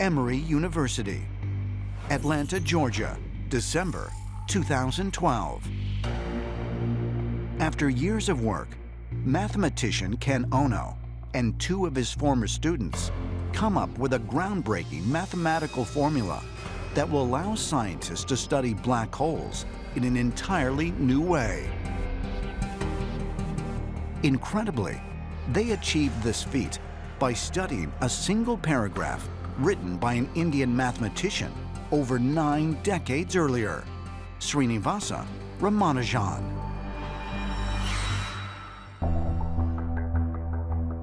Emory University, Atlanta, Georgia, December 2012. After years of work, mathematician Ken Ono and two of his former students come up with a groundbreaking mathematical formula that will allow scientists to study black holes in an entirely new way. Incredibly, they achieved this feat by studying a single paragraph written by an Indian mathematician over 9 decades earlier, Srinivasa Ramanujan.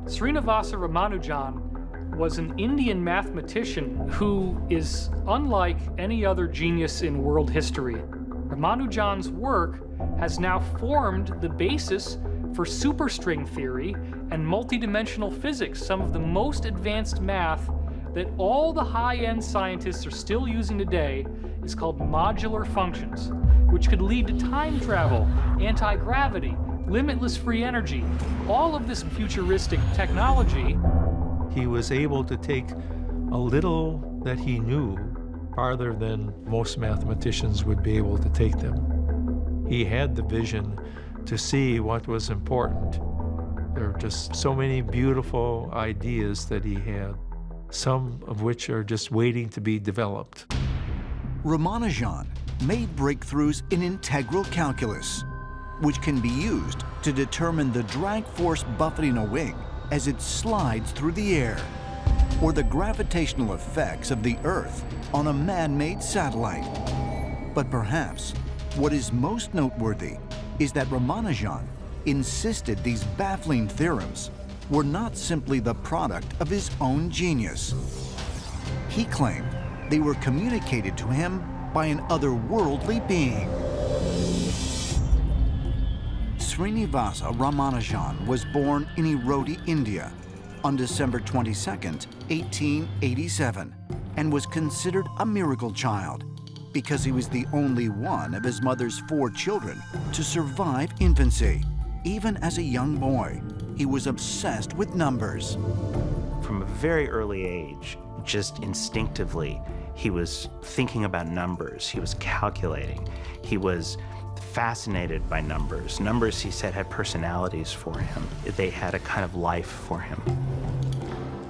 Srinivasa Ramanujan was an Indian mathematician who is unlike any other genius in world history. Ramanujan's work has now formed the basis for superstring theory and multidimensional physics, some of the most advanced math that all the high-end scientists are still using today is called modular functions, which could lead to time travel, anti-gravity, limitless free energy, all of this futuristic technology. He was able to take a little that he knew farther than most mathematicians would be able to take them. He had the vision to see what was important. There are just so many beautiful ideas that he had, some of which are just waiting to be developed. Ramanujan made breakthroughs in integral calculus, which can be used to determine the drag force buffeting a wing as it slides through the air, or the gravitational effects of the Earth on a man-made satellite. But perhaps what is most noteworthy is that Ramanujan insisted these baffling theorems were not simply the product of his own genius. He claimed they were communicated to him by an otherworldly being. Srinivasa Ramanujan was born in Erode, India, on December 22, 1887, and was considered a miracle child because he was the only one of his mother's 4 children to survive infancy. Even as a young boy, he was obsessed with numbers. From a very early age, just instinctively, he was thinking about numbers. He was calculating. He was fascinated by numbers. Numbers, he said, had personalities for him. They had a kind of life for him.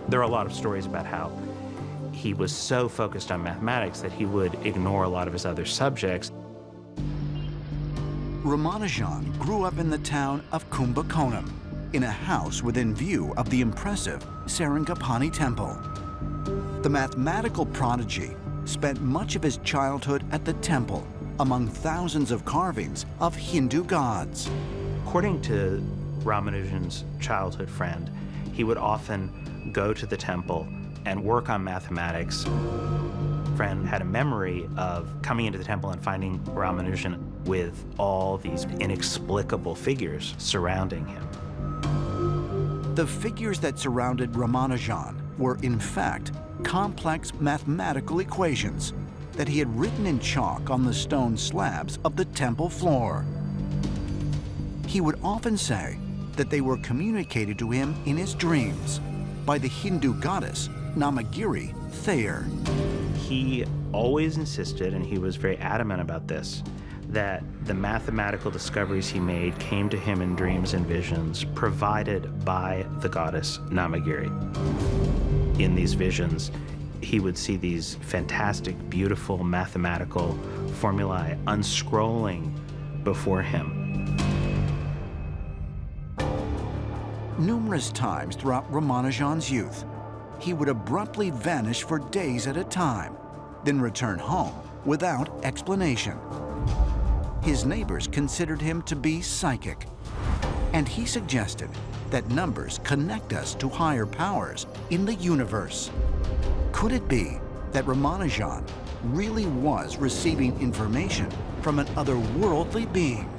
There are a lot of stories about how he was so focused on mathematics that he would ignore a lot of his other subjects. Ramanujan grew up in the town of Kumbakonam, in a house within view of the impressive Sarangapani Temple. The mathematical prodigy spent much of his childhood at the temple among thousands of carvings of Hindu gods. According to Ramanujan's childhood friend, he would often go to the temple and work on mathematics. Friend had a memory of coming into the temple and finding Ramanujan with all these inexplicable figures surrounding him. The figures that surrounded Ramanujan were, in fact, complex mathematical equations that he had written in chalk on the stone slabs of the temple floor. He would often say that they were communicated to him in his dreams by the Hindu goddess Namagiri Thayer. He always insisted, and he was very adamant about this, that the mathematical discoveries he made came to him in dreams and visions provided by the goddess Namagiri. In these visions, he would see these fantastic, beautiful mathematical formulae unscrolling before him. Numerous times throughout Ramanujan's youth, he would abruptly vanish for days at a time, then return home without explanation. His neighbors considered him to be psychic, and he suggested that numbers connect us to higher powers in the universe. Could it be that Ramanujan really was receiving information from an otherworldly being?